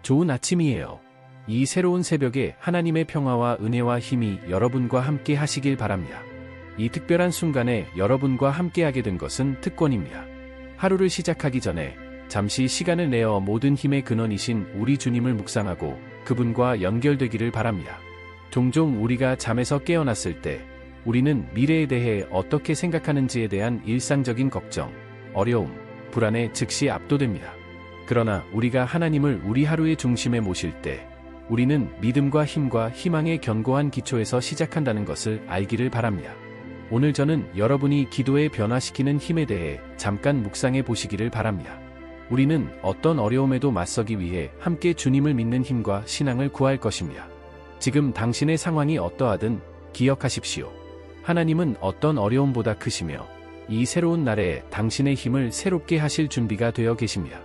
좋은 아침이에요. 이 새로운 새벽에 하나님의 평화와 은혜와 힘이 여러분과 함께 하시길 바랍니다. 이 특별한 순간에 여러분과 함께하게 된 것은 특권입니다. 하루를 시작하기 전에 잠시 시간을 내어 모든 힘의 근원이신 우리 주님을 묵상하고 그분과 연결되기를 바랍니다. 종종 우리가 잠에서 깨어났을 때 우리는 미래에 대해 어떻게 생각하는지에 대한 일상적인 걱정, 어려움, 불안에 즉시 압도됩니다. 그러나 우리가 하나님을 우리 하루의 중심에 모실 때 우리는 믿음과 힘과 희망의 견고한 기초에서 시작한다는 것을 알기를 바랍니다. 오늘 저는 여러분이 기도에 변화시키는 힘에 대해 잠깐 묵상해 보시기를 바랍니다. 우리는 어떤 어려움에도 맞서기 위해 함께 주님을 믿는 힘과 신앙을 구할 것입니다. 지금 당신의 상황이 어떠하든 기억하십시오. 하나님은 어떤 어려움보다 크시며 이 새로운 날에 당신의 힘을 새롭게 하실 준비가 되어 계십니다.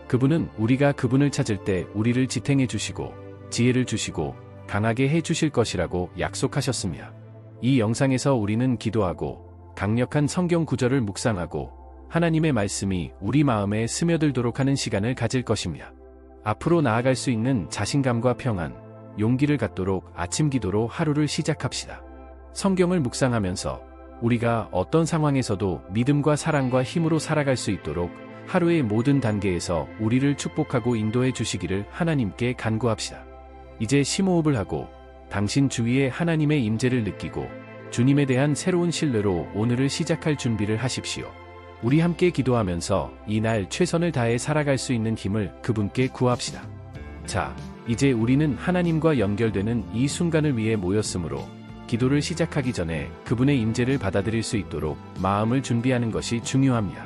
그분은 우리가 그분을 찾을 때 우리를 지탱해 주시고 지혜를 주시고 강하게 해 주실 것이라고 약속하셨습니다. 이 영상에서 우리는 기도하고 강력한 성경 구절을 묵상하고 하나님의 말씀이 우리 마음에 스며들도록 하는 시간을 가질 것입니다. 앞으로 나아갈 수 있는 자신감과 평안, 용기를 갖도록 아침 기도로 하루를 시작합시다. 성경을 묵상하면서 우리가 어떤 상황에서도 믿음과 사랑과 힘으로 살아갈 수 있도록 하루의 모든 단계에서 우리를 축복하고 인도해 주시기를 하나님께 간구합시다. 이제 심호흡을 하고 당신 주위에 하나님의 임재를 느끼고 주님에 대한 새로운 신뢰로 오늘을 시작할 준비를 하십시오. 우리 함께 기도하면서 이날 최선을 다해 살아갈 수 있는 힘을 그분께 구합시다. 자, 이제 우리는 하나님과 연결되는 이 순간을 위해 모였으므로 기도를 시작하기 전에 그분의 임재를 받아들일 수 있도록 마음을 준비하는 것이 중요합니다.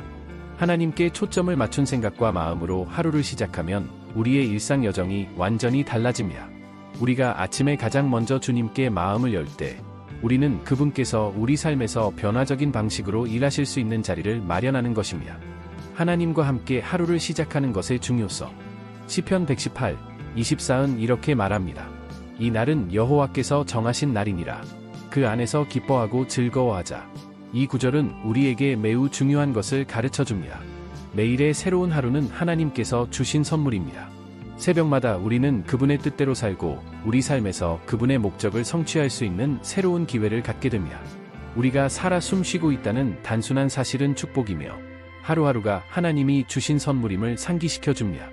하나님께 초점을 맞춘 생각과 마음으로 하루를 시작하면 우리의 일상 여정이 완전히 달라집니다. 우리가 아침에 가장 먼저 주님께 마음을 열 때 우리는 그분께서 우리 삶에서 변화적인 방식으로 일하실 수 있는 자리를 마련하는 것입니다. 하나님과 함께 하루를 시작하는 것의 중요성. 시편 118, 24은 이렇게 말합니다. 이 날은 여호와께서 정하신 날이니라. 그 안에서 기뻐하고 즐거워하자. 이 구절은 우리에게 매우 중요한 것을 가르쳐 줍니다. 매일의 새로운 하루는 하나님께서 주신 선물입니다. 새벽마다 우리는 그분의 뜻대로 살고 우리 삶에서 그분의 목적을 성취할 수 있는 새로운 기회를 갖게 됩니다. 우리가 살아 숨쉬고 있다는 단순한 사실은 축복이며 하루하루가 하나님이 주신 선물임을 상기시켜 줍니다.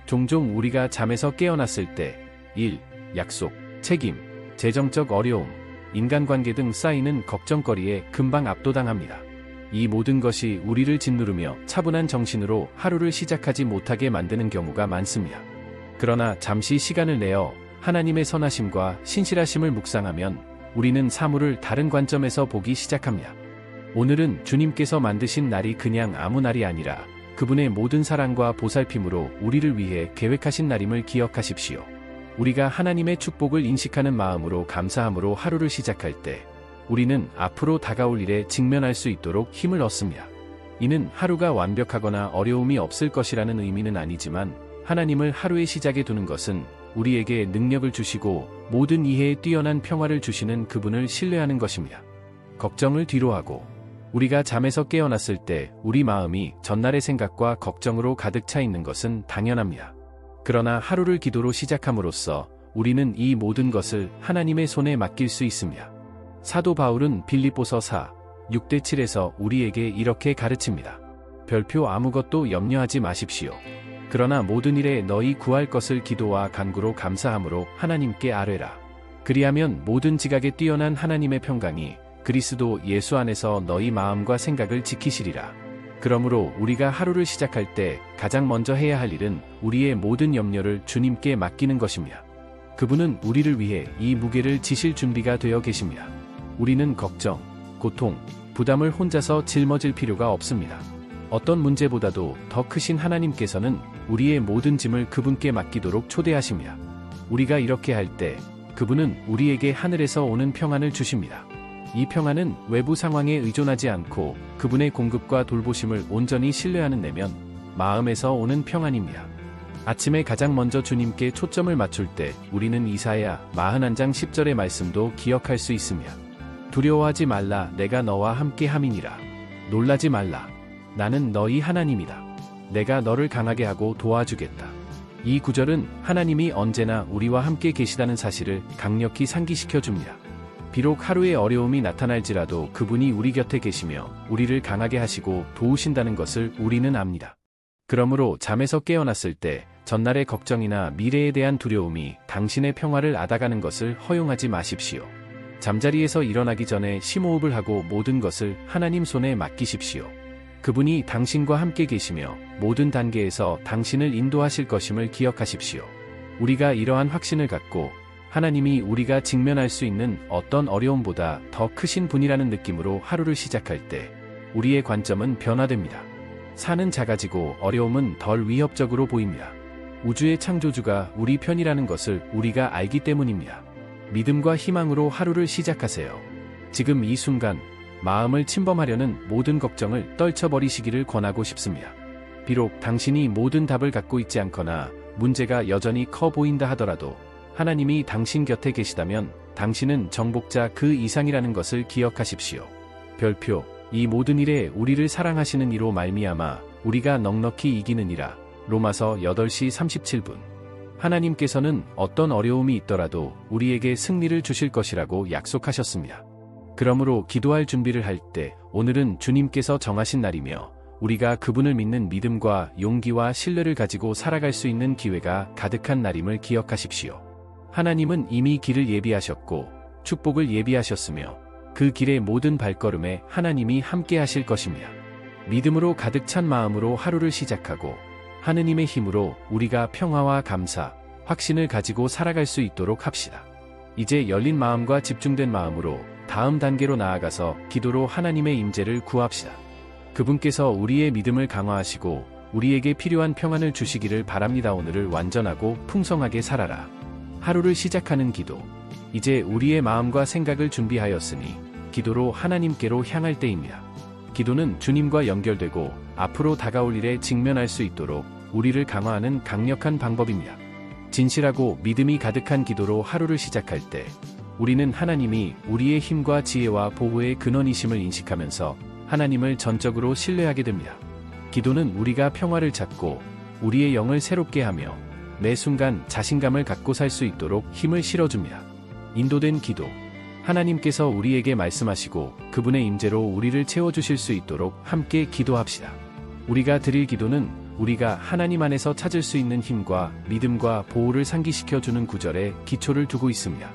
종종 우리가 잠에서 깨어났을 때 일, 약속, 책임, 재정적 어려움, 인간관계 등 쌓이는 걱정거리에 금방 압도당합니다. 이 모든 것이 우리를 짓누르며 차분한 정신으로 하루를 시작하지 못하게 만드는 경우가 많습니다. 그러나 잠시 시간을 내어 하나님의 선하심과 신실하심을 묵상하면 우리는 사물을 다른 관점에서 보기 시작합니다. 오늘은 주님께서 만드신 날이 그냥 아무 날이 아니라 그분의 모든 사랑과 보살핌으로 우리를 위해 계획하신 날임을 기억하십시오. 우리가 하나님의 축복을 인식하는 마음으로 감사함으로 하루를 시작할 때 우리는 앞으로 다가올 일에 직면할 수 있도록 힘을 얻습니다. 이는 하루가 완벽하거나 어려움이 없을 것이라는 의미는 아니지만 하나님을 하루의 시작에 두는 것은 우리에게 능력을 주시고 모든 이해에 뛰어난 평화를 주시는 그분을 신뢰하는 것입니다. 걱정을 뒤로하고 우리가 잠에서 깨어났을 때 우리 마음이 전날의 생각과 걱정으로 가득 차 있는 것은 당연합니다. 그러나 하루를 기도로 시작함으로써 우리는 이 모든 것을 하나님의 손에 맡길 수 있습니다. 사도 바울은 빌립보서 4, 6-7에서 우리에게 이렇게 가르칩니다. 별표 아무것도 염려하지 마십시오. 그러나 모든 일에 너희 구할 것을 기도와 간구로 감사함으로 하나님께 아뢰라. 그리하면 모든 지각에 뛰어난 하나님의 평강이 그리스도 예수 안에서 너희 마음과 생각을 지키시리라. 그러므로 우리가 하루를 시작할 때 가장 먼저 해야 할 일은 우리의 모든 염려를 주님께 맡기는 것입니다. 그분은 우리를 위해 이 무게를 지실 준비가 되어 계십니다. 우리는 걱정, 고통, 부담을 혼자서 짊어질 필요가 없습니다. 어떤 문제보다도 더 크신 하나님께서는 우리의 모든 짐을 그분께 맡기도록 초대하십니다. 우리가 이렇게 할 때 그분은 우리에게 하늘에서 오는 평안을 주십니다. 이 평안은 외부 상황에 의존하지 않고 그분의 공급과 돌보심을 온전히 신뢰하는 내면 마음에서 오는 평안입니다. 아침에 가장 먼저 주님께 초점을 맞출 때 우리는 이사야 41장 10절의 말씀도 기억할 수 있습니다. 두려워하지 말라, 내가 너와 함께 함이니라. 놀라지 말라, 나는 너희 하나님이다. 내가 너를 강하게 하고 도와주겠다. 이 구절은 하나님이 언제나 우리와 함께 계시다는 사실을 강력히 상기시켜 줍니다. 비록 하루의 어려움이 나타날지라도 그분이 우리 곁에 계시며 우리를 강하게 하시고 도우신다는 것을 우리는 압니다. 그러므로 잠에서 깨어났을 때 전날의 걱정이나 미래에 대한 두려움이 당신의 평화를 앗아가는 것을 허용하지 마십시오. 잠자리에서 일어나기 전에 심호흡을 하고 모든 것을 하나님 손에 맡기십시오. 그분이 당신과 함께 계시며 모든 단계에서 당신을 인도하실 것임을 기억하십시오. 우리가 이러한 확신을 갖고 하나님이 우리가 직면할 수 있는 어떤 어려움보다 더 크신 분이라는 느낌으로 하루를 시작할 때 우리의 관점은 변화됩니다. 산은 작아지고 어려움은 덜 위협적으로 보입니다. 우주의 창조주가 우리 편이라는 것을 우리가 알기 때문입니다. 믿음과 희망으로 하루를 시작하세요. 지금 이 순간 마음을 침범하려는 모든 걱정을 떨쳐버리시기를 권하고 싶습니다. 비록 당신이 모든 답을 갖고 있지 않거나 문제가 여전히 커 보인다 하더라도 하나님이 당신 곁에 계시다면 당신은 정복자 그 이상이라는 것을 기억하십시오. 별표, 이 모든 일에 우리를 사랑하시는 이로 말미암아 우리가 넉넉히 이기느니라. 로마서 8시 37분. 하나님께서는 어떤 어려움이 있더라도 우리에게 승리를 주실 것이라고 약속하셨습니다. 그러므로 기도할 준비를 할 때 오늘은 주님께서 정하신 날이며 우리가 그분을 믿는 믿음과 용기와 신뢰를 가지고 살아갈 수 있는 기회가 가득한 날임을 기억하십시오. 하나님은 이미 길을 예비하셨고 축복을 예비하셨으며 그 길의 모든 발걸음에 하나님이 함께 하실 것입니다. 믿음으로 가득 찬 마음으로 하루를 시작하고 하느님의 힘으로 우리가 평화와 감사, 확신을 가지고 살아갈 수 있도록 합시다. 이제 열린 마음과 집중된 마음으로 다음 단계로 나아가서 기도로 하나님의 임재를 구합시다. 그분께서 우리의 믿음을 강화하시고 우리에게 필요한 평안을 주시기를 바랍니다. 오늘을 완전하고 풍성하게 살아라. 하루를 시작하는 기도. 이제 우리의 마음과 생각을 준비하였으니 기도로 하나님께로 향할 때입니다. 기도는 주님과 연결되고 앞으로 다가올 일에 직면할 수 있도록 우리를 강화하는 강력한 방법입니다. 진실하고 믿음이 가득한 기도로 하루를 시작할 때 우리는 하나님이 우리의 힘과 지혜와 보호의 근원이심을 인식하면서 하나님을 전적으로 신뢰하게 됩니다. 기도는 우리가 평화를 찾고 우리의 영을 새롭게 하며 매 순간 자신감을 갖고 살 수 있도록 힘을 실어줍니다. 인도된 기도. 하나님께서 우리에게 말씀하시고 그분의 임재로 우리를 채워주실 수 있도록 함께 기도합시다. 우리가 드릴 기도는 우리가 하나님 안에서 찾을 수 있는 힘과 믿음과 보호를 상기시켜주는 구절에 기초를 두고 있습니다.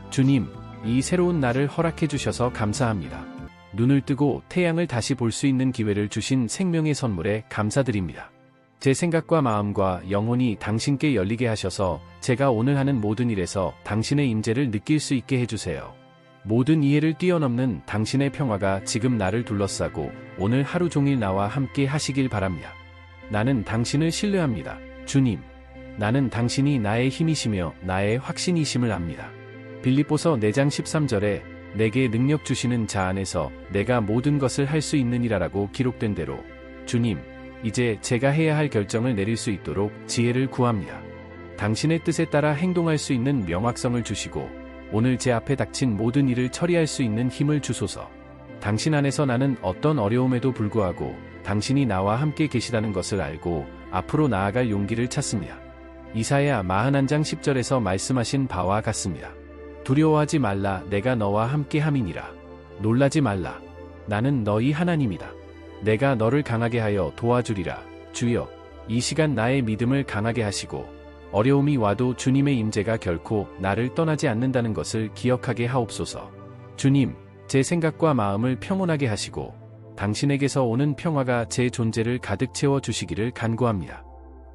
주님, 이 새로운 날을 허락해 주셔서 감사합니다. 눈을 뜨고 태양을 다시 볼 수 있는 기회를 주신 생명의 선물에 감사드립니다. 제 생각과 마음과 영혼이 당신께 열리게 하셔서 제가 오늘 하는 모든 일에서 당신의 임재를 느낄 수 있게 해주세요. 모든 이해를 뛰어넘는 당신의 평화가 지금 나를 둘러싸고 오늘 하루 종일 나와 함께 하시길 바랍니다. 나는 당신을 신뢰합니다. 주님, 나는 당신이 나의 힘이시며 나의 확신이심을 압니다. 빌립보서 4장 13절에 내게 능력 주시는 자 안에서 내가 모든 것을 할 수 있느니라라고 기록된 대로 주님, 이제 제가 해야 할 결정을 내릴 수 있도록 지혜를 구합니다. 당신의 뜻에 따라 행동할 수 있는 명확성을 주시고 오늘 제 앞에 닥친 모든 일을 처리할 수 있는 힘을 주소서. 당신 안에서 나는 어떤 어려움에도 불구하고 당신이 나와 함께 계시다는 것을 알고 앞으로 나아갈 용기를 찾습니다. 이사야 41장 10절에서 말씀하신 바와 같습니다. 두려워하지 말라, 내가 너와 함께 함이니라. 놀라지 말라, 나는 너희 하나님이다. 내가 너를 강하게 하여 도와주리라. 주여, 이 시간 나의 믿음을 강하게 하시고 어려움이 와도 주님의 임재가 결코 나를 떠나지 않는다는 것을 기억하게 하옵소서. 주님, 제 생각과 마음을 평온하게 하시고 당신에게서 오는 평화가 제 존재를 가득 채워 주시기를 간구합니다.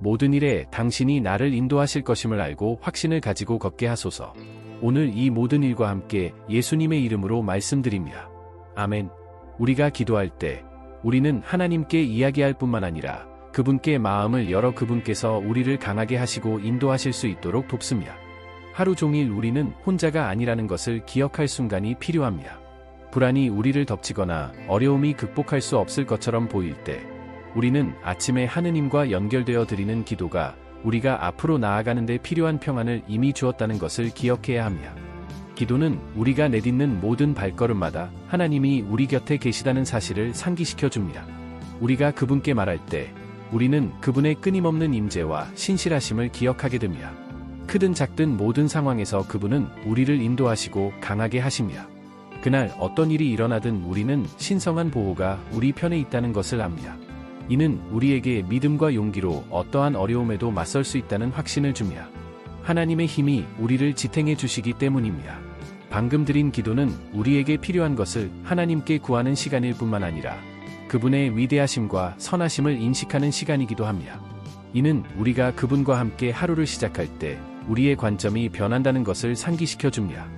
모든 일에 당신이 나를 인도하실 것임을 알고 확신을 가지고 걷게 하소서. 오늘 이 모든 일과 함께 예수님의 이름으로 말씀드립니다. 아멘. 우리가 기도할 때 우리는 하나님께 이야기할 뿐만 아니라 그분께 마음을 열어 그분께서 우리를 강하게 하시고 인도하실 수 있도록 돕습니다. 하루 종일 우리는 혼자가 아니라는 것을 기억할 순간이 필요합니다. 불안이 우리를 덮치거나 어려움이 극복할 수 없을 것처럼 보일 때 우리는 아침에 하느님과 연결되어 드리는 기도가 우리가 앞으로 나아가는 데 필요한 평안을 이미 주었다는 것을 기억해야 합니다. 기도는 우리가 내딛는 모든 발걸음마다 하나님이 우리 곁에 계시다는 사실을 상기시켜 줍니다. 우리가 그분께 말할 때 우리는 그분의 끊임없는 임재와 신실하심을 기억하게 됩니다. 크든 작든 모든 상황에서 그분은 우리를 인도하시고 강하게 하십니다. 그날 어떤 일이 일어나든 우리는 신성한 보호가 우리 편에 있다는 것을 압니다. 이는 우리에게 믿음과 용기로 어떠한 어려움에도 맞설 수 있다는 확신을 줍니다. 하나님의 힘이 우리를 지탱해 주시기 때문입니다. 방금 드린 기도는 우리에게 필요한 것을 하나님께 구하는 시간일 뿐만 아니라 그분의 위대하심과 선하심을 인식하는 시간이기도 합니다. 이는 우리가 그분과 함께 하루를 시작할 때 우리의 관점이 변한다는 것을 상기시켜 줍니다.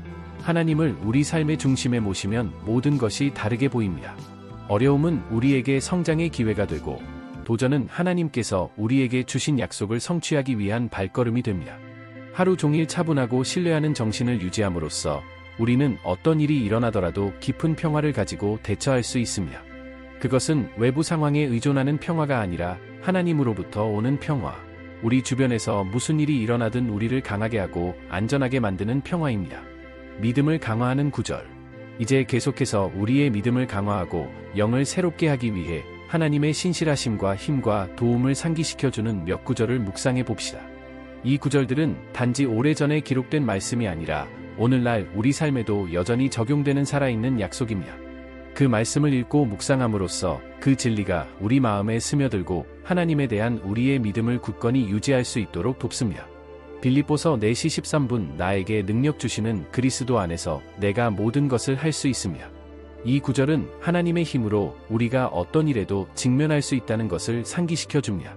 하나님을 우리 삶의 중심에 모시면 모든 것이 다르게 보입니다. 어려움은 우리에게 성장의 기회가 되고, 도전은 하나님께서 우리에게 주신 약속을 성취하기 위한 발걸음이 됩니다. 하루 종일 차분하고 신뢰하는 정신을 유지함으로써 우리는 어떤 일이 일어나더라도 깊은 평화를 가지고 대처할 수 있습니다. 그것은 외부 상황에 의존하는 평화가 아니라 하나님으로부터 오는 평화, 우리 주변에서 무슨 일이 일어나든 우리를 강하게 하고 안전하게 만드는 평화입니다. 믿음을 강화하는 구절. 이제 계속해서 우리의 믿음을 강화하고 영을 새롭게 하기 위해 하나님의 신실하심과 힘과 도움을 상기시켜주는 몇 구절을 묵상해 봅시다. 이 구절들은 단지 오래전에 기록된 말씀이 아니라 오늘날 우리 삶에도 여전히 적용되는 살아있는 약속입니다. 그 말씀을 읽고 묵상함으로써 그 진리가 우리 마음에 스며들고 하나님에 대한 우리의 믿음을 굳건히 유지할 수 있도록 돕습니다. 빌립보서 4시 13분 나에게 능력 주시는 그리스도 안에서 내가 모든 것을 할 수 있습니다. 이 구절은 하나님의 힘으로 우리가 어떤 일에도 직면할 수 있다는 것을 상기시켜 줍니다.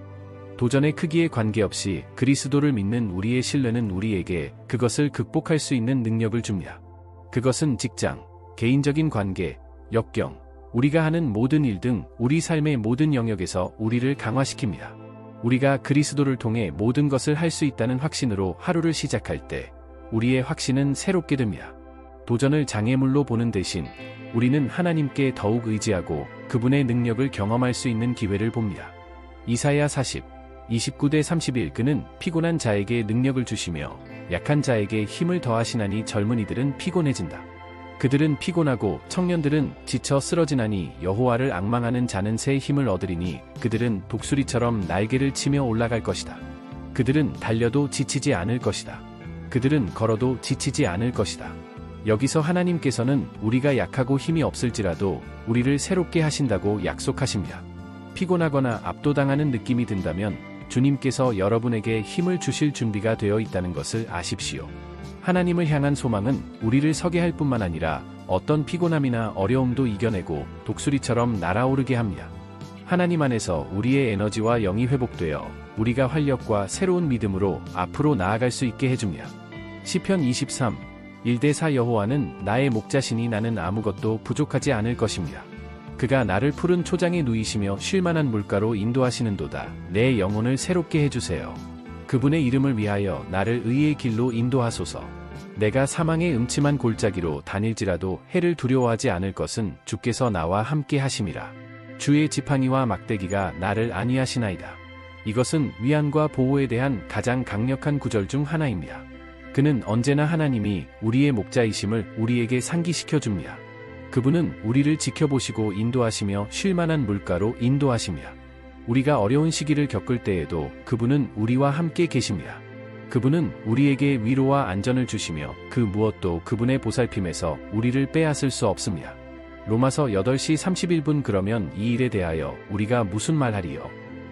도전의 크기에 관계없이 그리스도를 믿는 우리의 신뢰는 우리에게 그것을 극복할 수 있는 능력을 줍니다. 그것은 직장, 개인적인 관계, 역경, 우리가 하는 모든 일 등 우리 삶의 모든 영역에서 우리를 강화시킵니다. 우리가 그리스도를 통해 모든 것을 할 수 있다는 확신으로 하루를 시작할 때 우리의 확신은 새롭게 됩니다. 도전을 장애물로 보는 대신 우리는 하나님께 더욱 의지하고 그분의 능력을 경험할 수 있는 기회를 봅니다. 이사야 29-31 그는 피곤한 자에게 능력을 주시며 약한 자에게 힘을 더하시나니 젊은이들은 피곤해진다. 그들은 피곤하고 청년들은 지쳐 쓰러지나니 여호와를 앙망하는 자는 새 힘을 얻으리니 그들은 독수리처럼 날개를 치며 올라갈 것이다. 그들은 달려도 지치지 않을 것이다. 그들은 걸어도 지치지 않을 것이다. 여기서 하나님께서는 우리가 약하고 힘이 없을지라도 우리를 새롭게 하신다고 약속하십니다. 피곤하거나 압도당하는 느낌이 든다면 주님께서 여러분에게 힘을 주실 준비가 되어 있다는 것을 아십시오. 하나님을 향한 소망은 우리를 서게 할 뿐만 아니라 어떤 피곤함이나 어려움도 이겨내고 독수리처럼 날아오르게 합니다. 하나님 안에서 우리의 에너지와 영이 회복되어 우리가 활력과 새로운 믿음으로 앞으로 나아갈 수 있게 해줍니다. 시편 23, 1-4 여호와는 나의 목자시니 나는 아무것도 부족하지 않을 것입니다. 그가 나를 푸른 초장에 누이시며 쉴만한 물가로 인도하시는도다. 내 영혼을 새롭게 해주세요. 그분의 이름을 위하여 나를 의의 길로 인도하소서. 내가 사망의 음침한 골짜기로 다닐지라도 해를 두려워하지 않을 것은 주께서 나와 함께 하심이라. 주의 지팡이와 막대기가 나를 안위하시나이다. 이것은 위안과 보호에 대한 가장 강력한 구절 중 하나입니다. 그는 언제나 하나님이 우리의 목자이심을 우리에게 상기시켜 줍니다. 그분은 우리를 지켜보시고 인도하시며 쉴만한 물가로 인도하십니다. 우리가 어려운 시기를 겪을 때에도 그분은 우리와 함께 계십니다. 그분은 우리에게 위로와 안전을 주시며 그 무엇도 그분의 보살핌에서 우리를 빼앗을 수 없습니다. 로마서 8시 31분 그러면 이 일에 대하여 우리가 무슨 말하리요?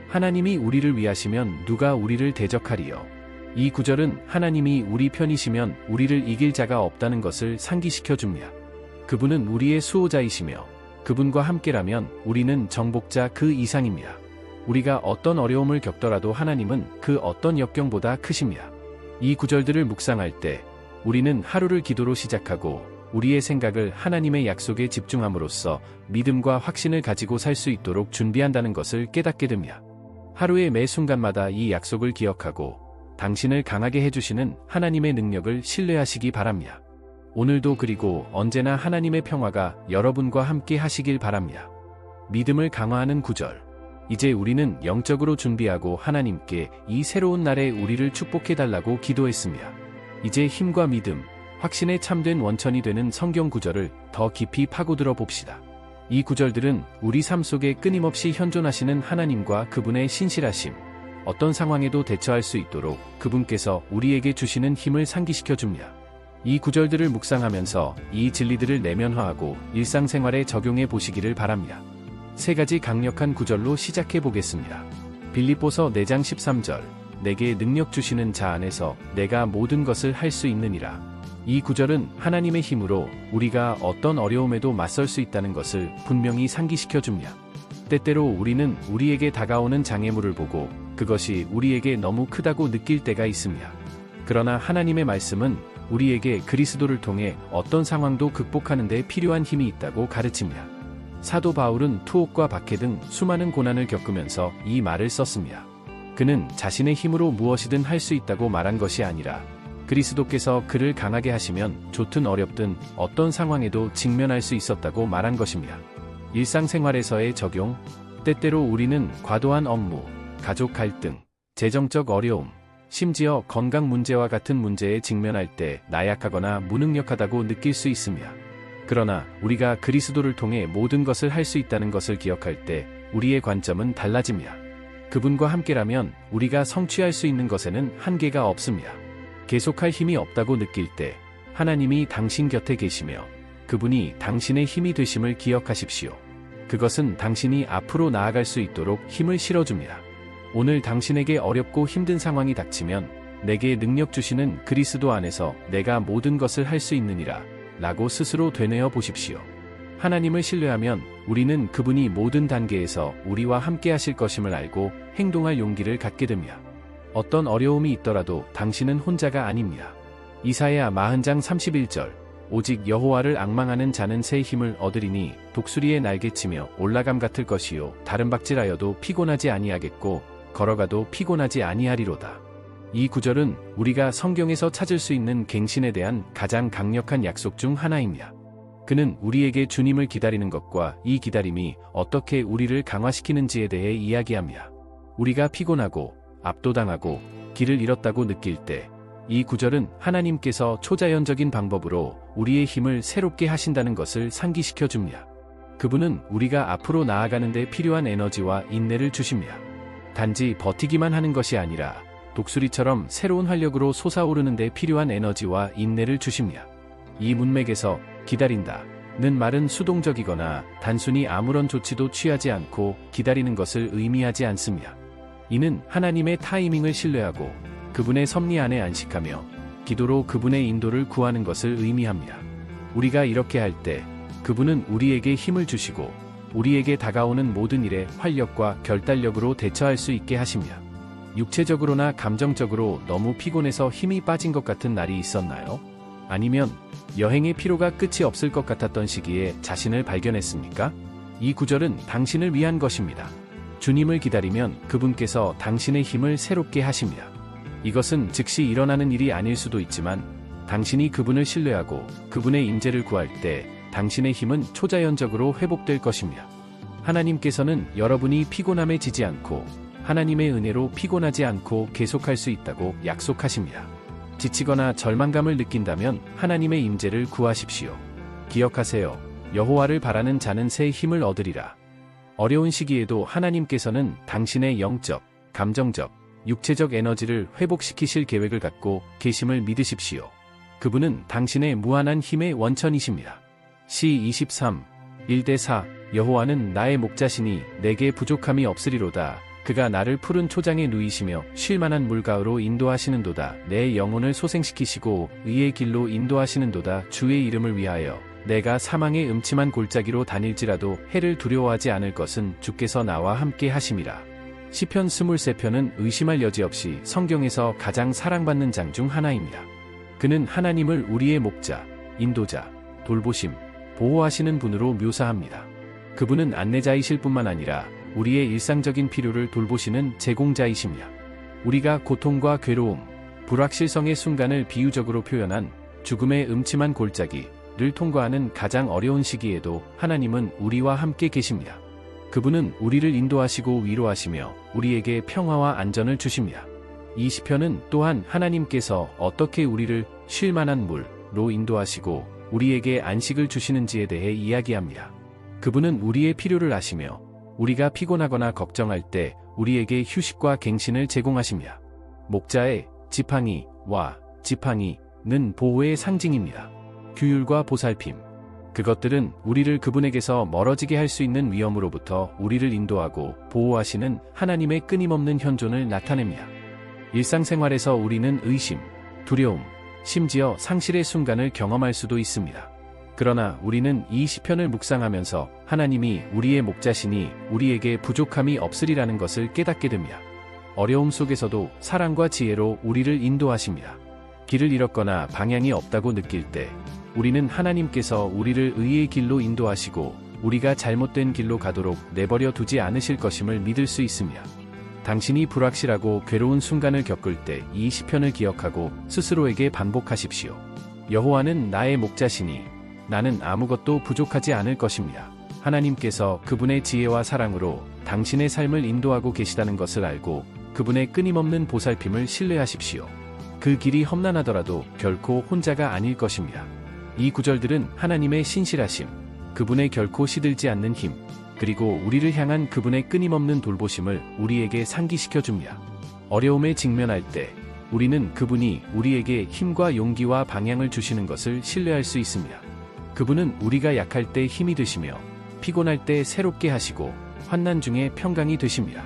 하나님이 우리를 위하시면 누가 우리를 대적하리요? 이 구절은 하나님이 우리 편이시면 우리를 이길 자가 없다는 것을 상기시켜 줍니다. 그분은 우리의 수호자이시며 그분과 함께라면 우리는 정복자 그 이상입니다. 우리가 어떤 어려움을 겪더라도 하나님은 그 어떤 역경보다 크십니다. 이 구절들을 묵상할 때 우리는 하루를 기도로 시작하고 우리의 생각을 하나님의 약속에 집중함으로써 믿음과 확신을 가지고 살 수 있도록 준비한다는 것을 깨닫게 됩니다. 하루의 매 순간마다 이 약속을 기억하고 당신을 강하게 해주시는 하나님의 능력을 신뢰하시기 바랍니다. 오늘도 그리고 언제나 하나님의 평화가 여러분과 함께 하시길 바랍니다. 믿음을 강화하는 구절. 이제 우리는 영적으로 준비하고 하나님께 이 새로운 날에 우리를 축복해달라고 기도했습니다. 이제 힘과 믿음, 확신에 참된 원천이 되는 성경 구절을 더 깊이 파고들어 봅시다. 이 구절들은 우리 삶 속에 끊임없이 현존하시는 하나님과 그분의 신실하심, 어떤 상황에도 대처할 수 있도록 그분께서 우리에게 주시는 힘을 상기시켜 줍니다. 이 구절들을 묵상하면서 이 진리들을 내면화하고 일상생활에 적용해 보시기를 바랍니다. 세 가지 강력한 구절로 시작해 보겠습니다. 빌립보서 4장 13절, 내게 능력 주시는 자 안에서 내가 모든 것을 할 수 있느니라. 이 구절은 하나님의 힘으로 우리가 어떤 어려움에도 맞설 수 있다는 것을 분명히 상기시켜 줍니다. 때때로 우리는 우리에게 다가오는 장애물을 보고 그것이 우리에게 너무 크다고 느낄 때가 있습니다. 그러나 하나님의 말씀은 우리에게 그리스도를 통해 어떤 상황도 극복하는 데 필요한 힘이 있다고 가르칩니다. 사도 바울은 투옥과 박해 등 수많은 고난을 겪으면서 이 말을 썼습니다. 그는 자신의 힘으로 무엇이든 할 수 있다고 말한 것이 아니라 그리스도께서 그를 강하게 하시면 좋든 어렵든 어떤 상황에도 직면할 수 있었다고 말한 것입니다. 일상생활에서의 적용, 때때로 우리는 과도한 업무, 가족 갈등, 재정적 어려움, 심지어 건강 문제와 같은 문제에 직면할 때 나약하거나 무능력하다고 느낄 수 있습니다. 그러나 우리가 그리스도를 통해 모든 것을 할 수 있다는 것을 기억할 때 우리의 관점은 달라집니다. 그분과 함께라면 우리가 성취할 수 있는 것에는 한계가 없습니다. 계속할 힘이 없다고 느낄 때 하나님이 당신 곁에 계시며 그분이 당신의 힘이 되심을 기억하십시오. 그것은 당신이 앞으로 나아갈 수 있도록 힘을 실어줍니다. 오늘 당신에게 어렵고 힘든 상황이 닥치면 내게 능력 주시는 그리스도 안에서 내가 모든 것을 할 수 있느니라 라고 스스로 되뇌어 보십시오. 하나님을 신뢰하면 우리는 그분이 모든 단계에서 우리와 함께 하실 것임을 알고 행동할 용기를 갖게 됩니다. 어떤 어려움이 있더라도 당신은 혼자가 아닙니다. 이사야 40장 31절, 오직 여호와를 앙망하는 자는 새 힘을 얻으리니 독수리의 날개치며 올라감 같을 것이요 다른 박질하여도 피곤하지 아니하겠고 걸어가도 피곤하지 아니하리로다. 이 구절은 우리가 성경에서 찾을 수 있는 갱신에 대한 가장 강력한 약속 중 하나입니다. 그는 우리에게 주님을 기다리는 것과 이 기다림이 어떻게 우리를 강화시키는지에 대해 이야기합니다. 우리가 피곤하고 압도당하고 길을 잃었다고 느낄 때 이 구절은 하나님께서 초자연적인 방법으로 우리의 힘을 새롭게 하신다는 것을 상기시켜 줍니다. 그분은 우리가 앞으로 나아가는 데 필요한 에너지와 인내를 주십니다. 단지 버티기만 하는 것이 아니라 독수리처럼 새로운 활력으로 솟아오르는 데 필요한 에너지와 인내를 주십니다. 이 문맥에서 기다린다는 말은 수동적이거나 단순히 아무런 조치도 취하지 않고 기다리는 것을 의미하지 않습니다. 이는 하나님의 타이밍을 신뢰하고 그분의 섭리 안에 안식하며 기도로 그분의 인도를 구하는 것을 의미합니다. 우리가 이렇게 할 때 그분은 우리에게 힘을 주시고 우리에게 다가오는 모든 일에 활력과 결단력으로 대처할 수 있게 하십니다. 육체적으로나 감정적으로 너무 피곤해서 힘이 빠진 것 같은 날이 있었나요? 아니면 여행의 피로가 끝이 없을 것 같았던 시기에 자신을 발견했습니까? 이 구절은 당신을 위한 것입니다. 주님을 기다리면 그분께서 당신의 힘을 새롭게 하십니다. 이것은 즉시 일어나는 일이 아닐 수도 있지만 당신이 그분을 신뢰하고 그분의 임재를 구할 때 당신의 힘은 초자연적으로 회복될 것입니다. 하나님께서는 여러분이 피곤함에 지지 않고 하나님의 은혜로 피곤하지 않고 계속할 수 있다고 약속하십니다. 지치거나 절망감을 느낀다면 하나님의 임재를 구하십시오. 기억하세요. 여호와를 바라는 자는 새 힘을 얻으리라. 어려운 시기에도 하나님께서는 당신의 영적, 감정적, 육체적 에너지를 회복시키실 계획을 갖고 계심을 믿으십시오. 그분은 당신의 무한한 힘의 원천이십니다. 시 23, 1-4 여호와는 나의 목자시니 내게 부족함이 없으리로다. 그가 나를 푸른 초장에 누이시며 쉴만한 물가으로 인도하시는도다. 내 영혼을 소생시키시고 의의 길로 인도하시는도다. 주의 이름을 위하여 내가 사망의 음침한 골짜기로 다닐지라도 해를 두려워하지 않을 것은 주께서 나와 함께 하심이라. 시편 23편은 의심할 여지 없이 성경에서 가장 사랑받는 장 중 하나입니다. 그는 하나님을 우리의 목자, 인도자, 돌보심, 보호하시는 분으로 묘사합니다. 그분은 안내자이실 뿐만 아니라 우리의 일상적인 필요를 돌보시는 제공자이십니다. 우리가 고통과 괴로움, 불확실성의 순간을 비유적으로 표현한 죽음의 음침한 골짜기를 통과하는 가장 어려운 시기에도 하나님은 우리와 함께 계십니다. 그분은 우리를 인도하시고 위로하시며 우리에게 평화와 안전을 주십니다. 이 시편은 또한 하나님께서 어떻게 우리를 쉴만한 물로 인도하시고 우리에게 안식을 주시는지에 대해 이야기합니다. 그분은 우리의 필요를 아시며 우리가 피곤하거나 걱정할 때 우리에게 휴식과 갱신을 제공하십니다. 목자의 지팡이와 지팡이는 보호의 상징입니다. 규율과 보살핌. 그것들은 우리를 그분에게서 멀어지게 할 수 있는 위험으로부터 우리를 인도하고 보호하시는 하나님의 끊임없는 현존을 나타냅니다. 일상생활에서 우리는 의심, 두려움, 심지어 상실의 순간을 경험할 수도 있습니다. 그러나 우리는 이 시편을 묵상하면서 하나님이 우리의 목자시니 우리에게 부족함이 없으리라는 것을 깨닫게 됩니다. 어려움 속에서도 사랑과 지혜로 우리를 인도하십니다. 길을 잃었거나 방향이 없다고 느낄 때 우리는 하나님께서 우리를 의의 길로 인도하시고 우리가 잘못된 길로 가도록 내버려 두지 않으실 것임을 믿을 수 있습니다. 당신이 불확실하고 괴로운 순간을 겪을 때 이 시편을 기억하고 스스로에게 반복하십시오. 여호와는 나의 목자시니 나는 아무것도 부족하지 않을 것입니다. 하나님께서 그분의 지혜와 사랑으로 당신의 삶을 인도하고 계시다는 것을 알고 그분의 끊임없는 보살핌을 신뢰하십시오. 그 길이 험난하더라도 결코 혼자가 아닐 것입니다. 이 구절들은 하나님의 신실하심, 그분의 결코 시들지 않는 힘, 그리고 우리를 향한 그분의 끊임없는 돌보심을 우리에게 상기시켜 줍니다. 어려움에 직면할 때 우리는 그분이 우리에게 힘과 용기와 방향을 주시는 것을 신뢰할 수 있습니다. 그분은 우리가 약할 때 힘이 되시며 피곤할 때 새롭게 하시고 환난 중에 평강이 되십니다.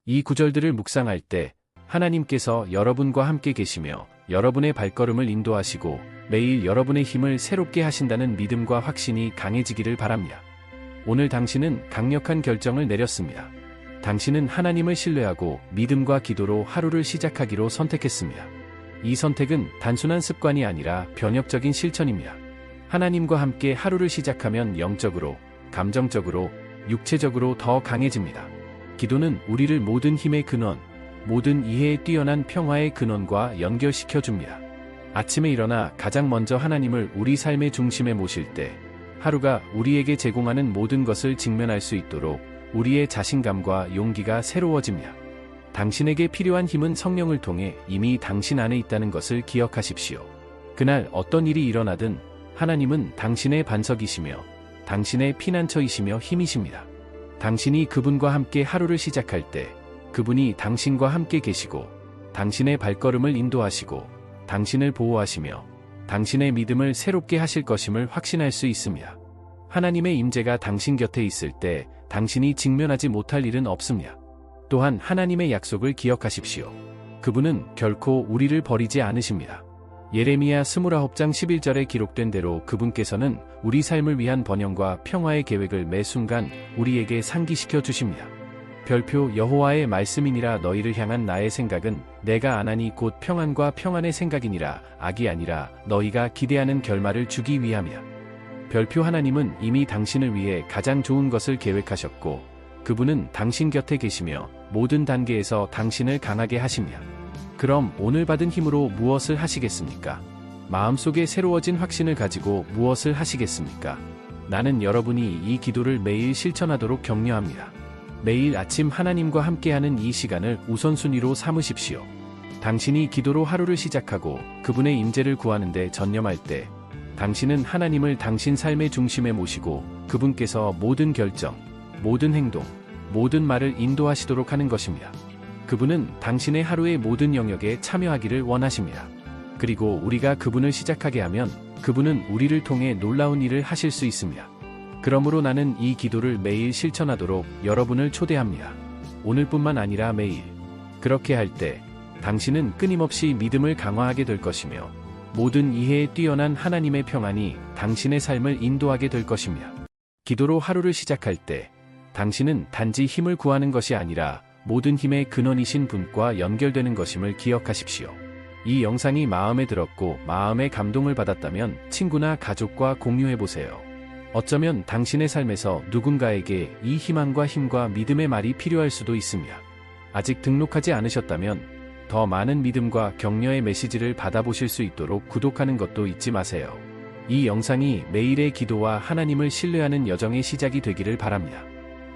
이 구절들을 묵상할 때 하나님께서 여러분과 함께 계시며 여러분의 발걸음을 인도하시고 매일 여러분의 힘을 새롭게 하신다는 믿음과 확신이 강해지기를 바랍니다. 오늘 당신은 강력한 결정을 내렸습니다. 당신은 하나님을 신뢰하고 믿음과 기도로 하루를 시작하기로 선택했습니다. 이 선택은 단순한 습관이 아니라 변혁적인 실천입니다. 하나님과 함께 하루를 시작하면 영적으로, 감정적으로, 육체적으로 더 강해집니다. 기도는 우리를 모든 힘의 근원, 모든 이해에 뛰어난 평화의 근원과 연결시켜 줍니다. 아침에 일어나 가장 먼저 하나님을 우리 삶의 중심에 모실 때 하루가 우리에게 제공하는 모든 것을 직면할 수 있도록 우리의 자신감과 용기가 새로워집니다. 당신에게 필요한 힘은 성령을 통해 이미 당신 안에 있다는 것을 기억하십시오. 그날 어떤 일이 일어나든 하나님은 당신의 반석이시며 당신의 피난처이시며 힘이십니다. 당신이 그분과 함께 하루를 시작할 때 그분이 당신과 함께 계시고 당신의 발걸음을 인도하시고 당신을 보호하시며 당신의 믿음을 새롭게 하실 것임을 확신할 수 있습니다. 하나님의 임재가 당신 곁에 있을 때 당신이 직면하지 못할 일은 없습니다. 또한 하나님의 약속을 기억하십시오. 그분은 결코 우리를 버리지 않으십니다. 예레미야 29장 11절에 기록된 대로 그분께서는 우리 삶을 위한 번영과 평화의 계획을 매 순간 우리에게 상기시켜 주십니다. 별표 여호와의 말씀이니라 너희를 향한 나의 생각은 내가 안하니 곧 평안과 평안의 생각이니라 악이 아니라 너희가 기대하는 결말을 주기 위함이야. 별표 하나님은 이미 당신을 위해 가장 좋은 것을 계획하셨고 그분은 당신 곁에 계시며 모든 단계에서 당신을 강하게 하십니다. 그럼 오늘 받은 힘으로 무엇을 하시겠습니까? 마음속에 새로워진 확신을 가지고 무엇을 하시겠습니까? 나는 여러분이 이 기도를 매일 실천하도록 격려합니다. 매일 아침 하나님과 함께하는 이 시간을 우선순위로 삼으십시오. 당신이 기도로 하루를 시작하고 그분의 임재를 구하는 데 전념할 때 당신은 하나님을 당신 삶의 중심에 모시고 그분께서 모든 결정, 모든 행동, 모든 말을 인도하시도록 하는 것입니다. 그분은 당신의 하루의 모든 영역에 참여하기를 원하십니다. 그리고 우리가 그분을 시작하게 하면 그분은 우리를 통해 놀라운 일을 하실 수 있습니다. 그러므로 나는 이 기도를 매일 실천하도록 여러분을 초대합니다. 오늘뿐만 아니라 매일. 그렇게 할 때 당신은 끊임없이 믿음을 강화하게 될 것이며 모든 이해에 뛰어난 하나님의 평안이 당신의 삶을 인도하게 될 것입니다. 기도로 하루를 시작할 때 당신은 단지 힘을 구하는 것이 아니라 모든 힘의 근원이신 분과 연결되는 것임을 기억하십시오. 이 영상이 마음에 들었고 마음의 감동을 받았다면 친구나 가족과 공유해보세요. 어쩌면 당신의 삶에서 누군가에게 이 희망과 힘과 믿음의 말이 필요할 수도 있습니다. 아직 등록하지 않으셨다면 더 많은 믿음과 격려의 메시지를 받아보실 수 있도록 구독하는 것도 잊지 마세요. 이 영상이 매일의 기도와 하나님을 신뢰하는 여정의 시작이 되기를 바랍니다.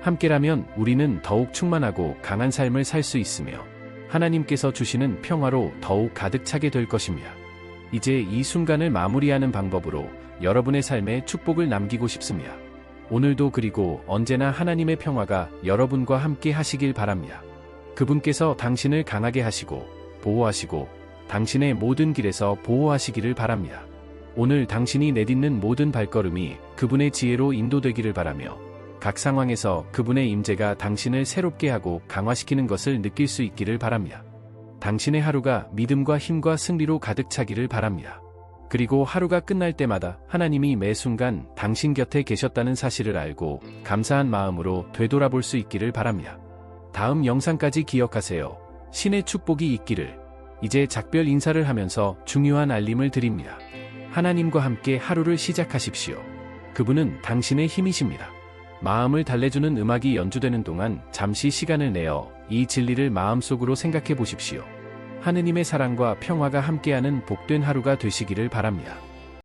함께라면 우리는 더욱 충만하고 강한 삶을 살 수 있으며 하나님께서 주시는 평화로 더욱 가득 차게 될 것입니다. 이제 이 순간을 마무리하는 방법으로 여러분의 삶에 축복을 남기고 싶습니다. 오늘도 그리고 언제나 하나님의 평화가 여러분과 함께 하시길 바랍니다. 그분께서 당신을 강하게 하시고 보호하시고 당신의 모든 길에서 보호하시기를 바랍니다. 오늘 당신이 내딛는 모든 발걸음이 그분의 지혜로 인도되기를 바라며 각 상황에서 그분의 임재가 당신을 새롭게 하고 강화시키는 것을 느낄 수 있기를 바랍니다. 당신의 하루가 믿음과 힘과 승리로 가득 차기를 바랍니다. 그리고 하루가 끝날 때마다 하나님이 매 순간 당신 곁에 계셨다는 사실을 알고 감사한 마음으로 되돌아볼 수 있기를 바랍니다. 다음 영상까지 기억하세요. 신의 축복이 있기를. 이제 작별 인사를 하면서 중요한 알림을 드립니다. 하나님과 함께 하루를 시작하십시오. 그분은 당신의 힘이십니다. 마음을 달래주는 음악이 연주되는 동안 잠시 시간을 내어 이 진리를 마음속으로 생각해 보십시오. 하느님의 사랑과 평화가 함께하는 복된 하루가 되시기를 바랍니다.